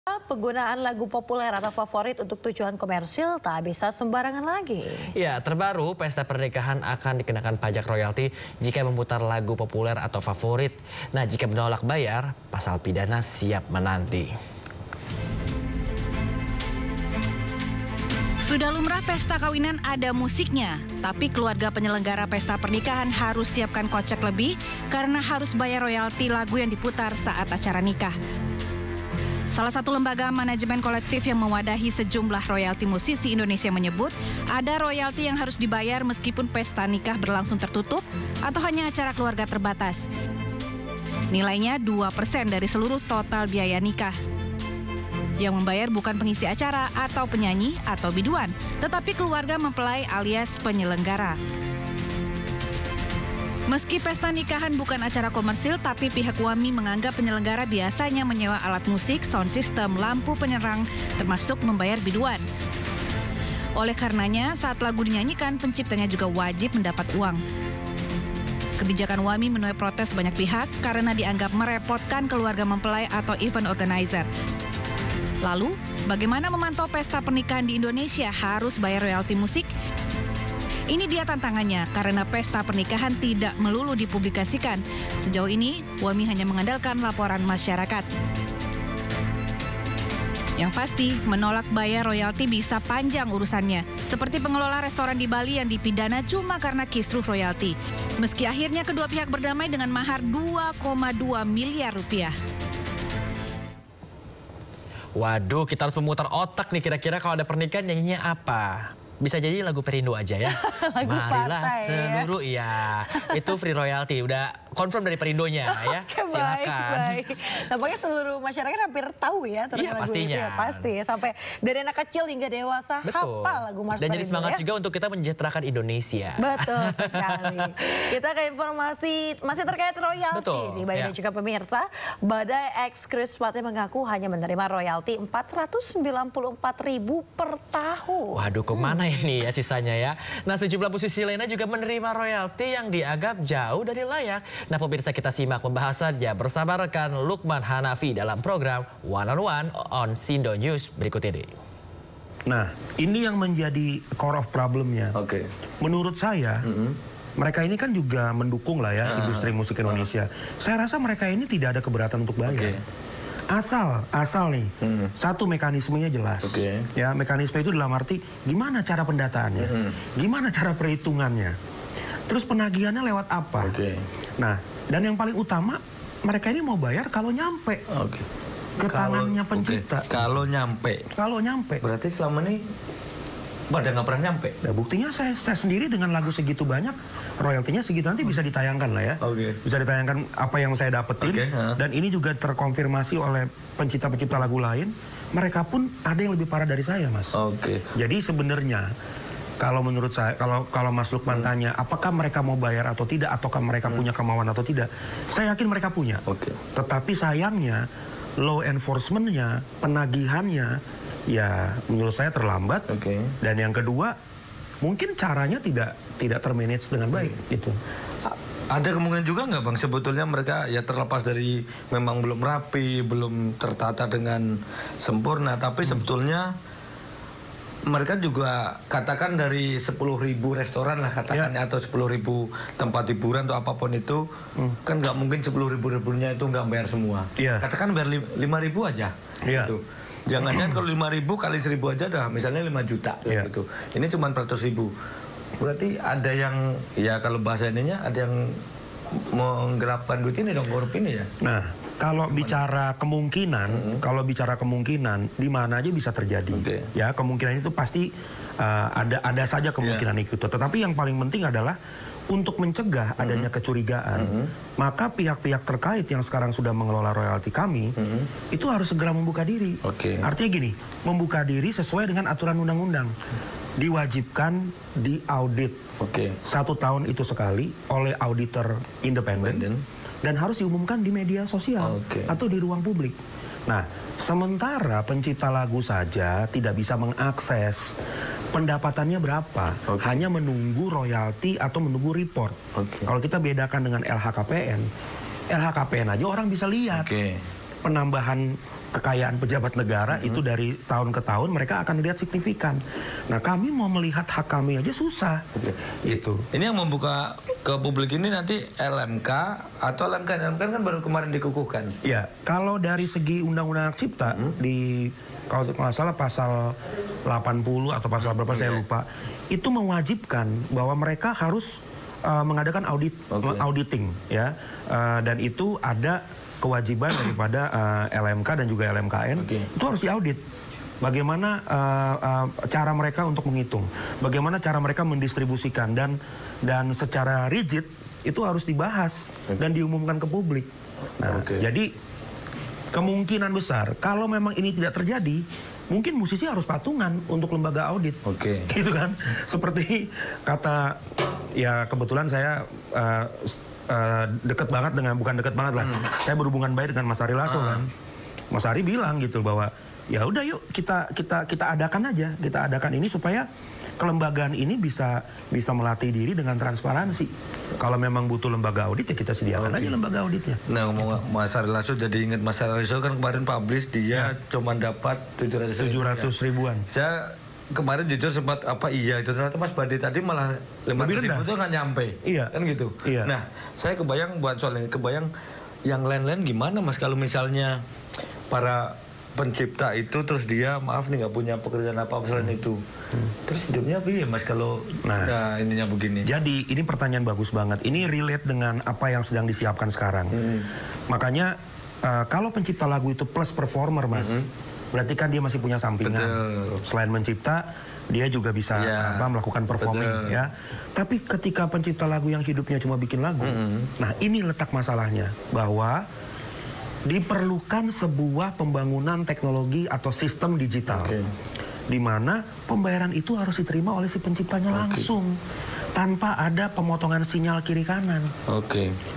Penggunaan lagu populer atau favorit untuk tujuan komersil tak bisa sembarangan lagi. Ya, terbaru pesta pernikahan akan dikenakan pajak royalti jika memutar lagu populer atau favorit. Nah, jika menolak bayar, pasal pidana siap menanti. Sudah lumrah pesta kawinan ada musiknya, tapi keluarga penyelenggara pesta pernikahan harus siapkan kocek lebih karena harus bayar royalti lagu yang diputar saat acara nikah. Salah satu lembaga manajemen kolektif yang mewadahi sejumlah royalti musisi Indonesia menyebut ada royalti yang harus dibayar meskipun pesta nikah berlangsung tertutup atau hanya acara keluarga terbatas. Nilainya 2% dari seluruh total biaya nikah. Yang membayar bukan pengisi acara atau penyanyi atau biduan, tetapi keluarga mempelai alias penyelenggara. Meski pesta nikahan bukan acara komersil, tapi pihak WAMI menganggap penyelenggara biasanya menyewa alat musik, sound system, lampu penyerang, termasuk membayar biduan. Oleh karenanya, saat lagu dinyanyikan, penciptanya juga wajib mendapat uang. Kebijakan WAMI menuai protes banyak pihak karena dianggap merepotkan keluarga mempelai atau event organizer. Lalu, bagaimana memantau pesta pernikahan di Indonesia harus bayar royalti musik? Ini dia tantangannya, karena pesta pernikahan tidak melulu dipublikasikan. Sejauh ini, WAMI hanya mengandalkan laporan masyarakat. Yang pasti, menolak bayar royalti bisa panjang urusannya. Seperti pengelola restoran di Bali yang dipidana cuma karena kisruh royalti. Meski akhirnya kedua pihak berdamai dengan mahar 2,2 miliar rupiah. Waduh, kita harus memutar otak nih kira-kira kalau ada pernikahan nyanyinya apa? Bisa jadi lagu Perindo aja ya. Lagu Marilah partai, seluruh ya. Itu free royalty, udah confirm dari Perindonya ya. Oke, silakan. baik. Tampaknya seluruh masyarakat hampir tahu ya tentang Iya, lagu pastinya. itu ya. Pasti ya, sampai dari anak kecil hingga dewasa Betul. hafal lagu Mars Dan jadi Perindo semangat ya. juga untuk kita mensejahterakan Indonesia. Betul sekali. Kita ke informasi masih terkait royalti. Betul, Nih, Mbak dan juga pemirsa, Badai X Chris Pati mengaku hanya menerima royalti 494.000 per tahun. Waduh, kemana ini ya sisanya ya? Nah, sejumlah musisi lainnya juga menerima royalti yang dianggap jauh dari layak. Nah, pemirsa, kita simak pembahasannya bersama rekan Lukman Hanafi dalam program One on One on Sindo News berikut ini. Nah, ini yang menjadi core of problemnya. Oke. Menurut saya, mereka ini kan juga mendukung lah ya industri musik Indonesia. Saya rasa mereka ini tidak ada keberatan untuk bayar. Asal nih, satu mekanismenya jelas. Ya, mekanisme itu dalam arti gimana cara pendataannya, gimana cara perhitungannya, terus penagihannya lewat apa. Nah, dan yang paling utama, mereka ini mau bayar kalau nyampe ke tangannya pencipta. Kalau nyampe. Kalau nyampe. Berarti selama ini pada nggak pernah nyampe. Nah, buktinya saya sendiri dengan lagu segitu banyak, royaltinya segitu, nanti bisa ditayangkan lah ya. Bisa ditayangkan apa yang saya dapetin. Dan ini juga terkonfirmasi oleh pencipta-pencipta lagu lain. Mereka pun ada yang lebih parah dari saya, Mas. Jadi sebenarnya kalau menurut saya, kalau Mas Lukman tanya apakah mereka mau bayar atau tidak, ataukah mereka punya kemauan atau tidak, saya yakin mereka punya. Tetapi sayangnya law enforcement-nya, penagihannya, ya menurut saya terlambat. Dan yang kedua, mungkin caranya tidak termanage dengan baik gitu. Ada kemungkinan juga nggak Bang, sebetulnya mereka ya terlepas dari memang belum rapi, belum tertata dengan sempurna, tapi sebetulnya mereka juga katakan dari 10.000 restoran lah katakannya, atau 10.000 tempat hiburan atau apapun itu, kan nggak mungkin 10.000 itu nggak bayar semua. Katakan bayar 5.000 aja. Gitu. Jangan-jangan kalau 5.000 kali 1.000 aja dah, misalnya 5 juta gitu. Ini cuma 400.000. Berarti ada yang, ya kalau bahasa ininya, ada yang menggelapkan duit ini dong, korup ini ya. Nah, kalau bicara kemungkinan, di mana aja bisa terjadi. Ya, kemungkinan itu pasti ada saja kemungkinan itu. Tetapi yang paling penting adalah untuk mencegah adanya kecurigaan, maka pihak-pihak terkait yang sekarang sudah mengelola royalti kami, itu harus segera membuka diri. Artinya gini, membuka diri sesuai dengan aturan undang-undang. Diwajibkan diaudit 1 tahun itu sekali oleh auditor independen, dan harus diumumkan di media sosial atau di ruang publik. Nah, sementara pencipta lagu saja tidak bisa mengakses pendapatannya berapa, hanya menunggu royalti atau menunggu report. Kalau kita bedakan dengan LHKPN aja orang bisa lihat penambahan kekayaan pejabat negara itu dari tahun ke tahun mereka akan lihat signifikan. Nah, kami mau melihat hak kami aja susah. Gitu. Ini yang membuka ke publik ini nanti LMK atau LMK kan baru kemarin dikukuhkan. Ya, kalau dari segi Undang-Undang Hak Cipta di kalau nggak salah pasal 80 atau pasal berapa saya lupa, itu mewajibkan bahwa mereka harus mengadakan auditing ya, dan itu ada kewajiban daripada LMK dan juga LMKN itu harus diaudit. Bagaimana cara mereka untuk menghitung, bagaimana cara mereka mendistribusikan dan secara rigid itu harus dibahas dan diumumkan ke publik. Nah, jadi kemungkinan besar kalau memang ini tidak terjadi, mungkin musisi harus patungan untuk lembaga audit. Gitu kan? Seperti kata, ya kebetulan saya deket banget dengan, bukan deket banget lah, saya berhubungan baik dengan Mas Ari Lasso kan. Mas Ari bilang gitu bahwa ya udah yuk kita adakan aja, kita adakan ini supaya kelembagaan ini bisa melatih diri dengan transparansi. Kalau memang butuh lembaga audit ya kita sediakan aja lembaga auditnya. Nah, ngomong Mas Ari Lasso jadi ingat Mas Ari Lasso kan kemarin publish dia cuma dapat 700 ribuan. Saya kemarin jujur sempat itu ternyata Mas Badi tadi malah 500 ribu itu nggak nyampe. Kan gitu. Nah, saya kebayang buat soal ini, kebayang yang lain-lain gimana Mas kalau misalnya para pencipta itu terus dia maaf nih nggak punya pekerjaan apa-apa selain itu. Terus hidupnya apa ya Mas kalau ininya begini? Jadi ini pertanyaan bagus banget. Ini relate dengan apa yang sedang disiapkan sekarang. Makanya kalau pencipta lagu itu plus performer Mas, berarti kan dia masih punya sampingan. Selain mencipta, dia juga bisa melakukan performing ya. Tapi ketika pencipta lagu yang hidupnya cuma bikin lagu, nah ini letak masalahnya bahwa diperlukan sebuah pembangunan teknologi atau sistem digital, di mana pembayaran itu harus diterima oleh si penciptanya langsung, tanpa ada pemotongan sinyal kiri kanan.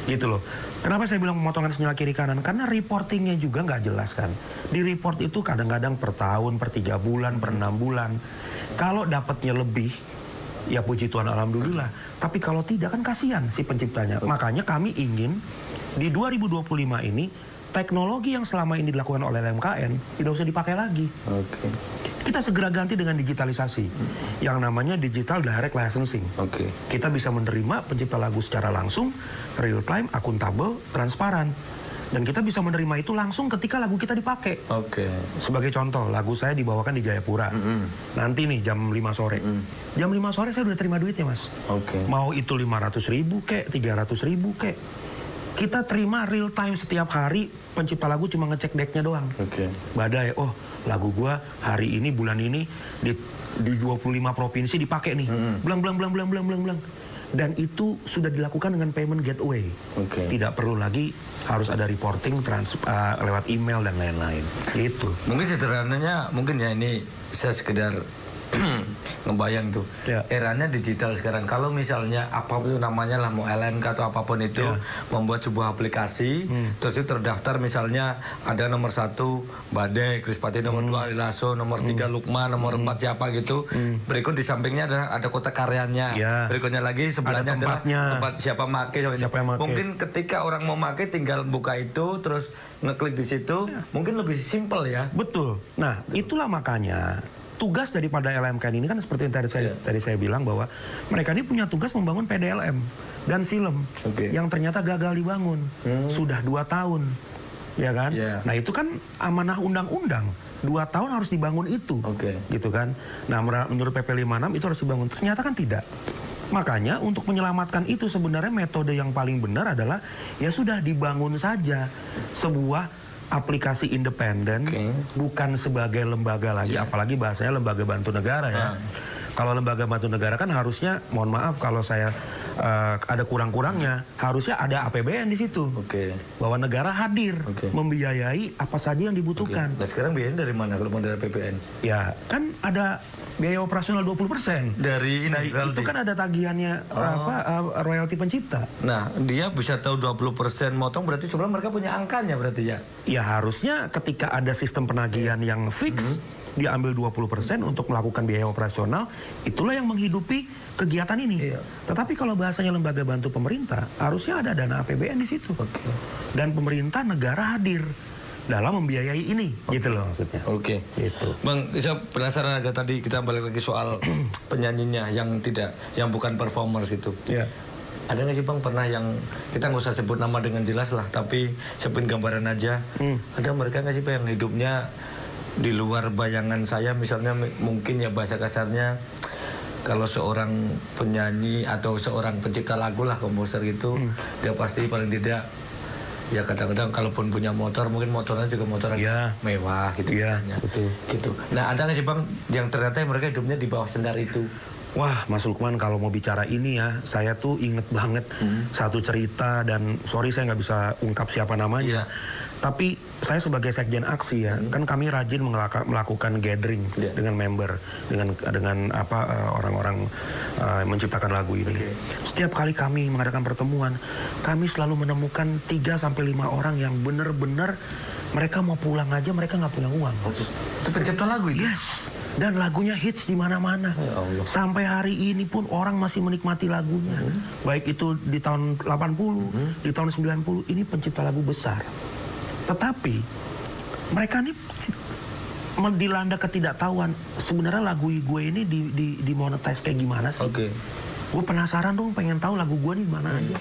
Gitu loh. Kenapa saya bilang pemotongan sinyal kiri kanan? Karena reportingnya juga nggak jelas kan. Di report itu kadang-kadang per tahun, per 3 bulan, per 6 bulan. Kalau dapatnya lebih, ya puji Tuhan alhamdulillah. Tapi kalau tidak kan kasihan si penciptanya. Makanya kami ingin di 2025 ini teknologi yang selama ini dilakukan oleh LMKN tidak usah dipakai lagi. Kita segera ganti dengan digitalisasi yang namanya digital direct licensing. Kita bisa menerima pencipta lagu secara langsung, real time, akuntabel, transparan. Dan kita bisa menerima itu langsung ketika lagu kita dipakai. Sebagai contoh, lagu saya dibawakan di Jayapura. Nanti nih jam 5 sore. Jam 5 sore saya udah terima duitnya Mas. Mau itu 500 ribu kek, 300 ribu kek. Kita terima real time setiap hari, pencipta lagu cuma ngecek decknya doang. Badai, oh lagu gua hari ini, bulan ini di 25 provinsi dipakai nih. Blang. Dan itu sudah dilakukan dengan payment gateway. Tidak perlu lagi harus ada reporting lewat email dan lain-lain. Itu. Mungkin sederhananya, mungkin ya ini saya sekedar ngebayang tuh eranya digital sekarang. Kalau misalnya apapun namanya lah, mau LMK atau apapun itu membuat sebuah aplikasi, terus itu terdaftar misalnya ada nomor 1 Badai Krispati, nomor 2 Ari Lasso, nomor 3 Lukman, nomor 4 siapa gitu. Berikut di sampingnya ada kota karyanya. Berikutnya lagi sebelahnya adalah tempat siapa make. Mungkin ketika orang mau make tinggal buka itu terus ngeklik di situ, mungkin lebih simpel ya. Betul. Nah, itulah makanya tugas daripada LMKN ini kan seperti yang tadi saya bilang bahwa mereka ini punya tugas membangun PDLM dan SILEM yang ternyata gagal dibangun sudah 2 tahun, ya kan? Nah itu kan amanah undang-undang, 2 tahun harus dibangun itu, gitu kan? Nah menurut PP 56 itu harus dibangun, ternyata kan tidak. Makanya untuk menyelamatkan itu sebenarnya metode yang paling benar adalah ya sudah dibangun saja sebuah aplikasi independen, bukan sebagai lembaga lagi, apalagi bahasanya lembaga bantu negara ya. Kalau lembaga bantu negara kan harusnya, mohon maaf kalau saya ada kurang-kurangnya, harusnya ada APBN di situ. Bahwa negara hadir membiayai apa saja yang dibutuhkan. Nah sekarang biayanya dari mana kalau mau dari APBN? Ya kan ada biaya operasional 20%. Dari ini itu kan ada tagihannya royalti pencipta. Nah, dia bisa tahu 20% motong, berarti sebenarnya mereka punya angkanya berarti ya? Ya harusnya ketika ada sistem penagihan yang fix, dia ambil 20% untuk melakukan biaya operasional, itulah yang menghidupi kegiatan ini. Tetapi kalau bahasanya lembaga bantu pemerintah, harusnya ada dana APBN di situ. Dan pemerintah negara hadir. dalam membiayai ini, gitu loh maksudnya. Oke. Gitu. Bang, saya penasaran agak tadi kita balik lagi soal penyanyinya yang bukan performers itu. Iya. Ada nggak sih Bang pernah yang kita nggak usah sebut nama dengan jelas lah, tapi sebutin gambaran aja. Ada mereka nggak sih Bang yang hidupnya di luar bayangan saya, misalnya mungkin ya bahasa kasarnya kalau seorang penyanyi atau seorang pencipta lagu lah, komposer gitu, dia pasti paling tidak ya kadang-kadang kalaupun punya motor, mungkin motornya juga motor yang mewah gitu misalnya. Betul. Gitu. Nah ada nggak sih Bang yang ternyata mereka hidupnya di bawah sendar itu? Wah, Mas Lukman, kalau mau bicara ini ya, saya tuh inget banget satu cerita, dan sorry saya nggak bisa ungkap siapa namanya. Tapi saya sebagai sekjen aksi ya, kan kami rajin melakukan gathering dengan member, dengan orang-orang menciptakan lagu ini. Setiap kali kami mengadakan pertemuan, kami selalu menemukan 3-5 orang yang benar-benar mereka mau pulang aja, mereka nggak punya uang. Itu pencipta lagu itu? Yes. Dan lagunya hits di mana-mana. Sampai hari ini pun orang masih menikmati lagunya. Baik itu di tahun 80, di tahun 90, ini pencipta lagu besar. Tetapi mereka ini dilanda ketidaktahuan. Sebenarnya lagu gue ini di monetize kayak gimana sih? Gue penasaran dong, pengen tahu lagu gue di mana aja.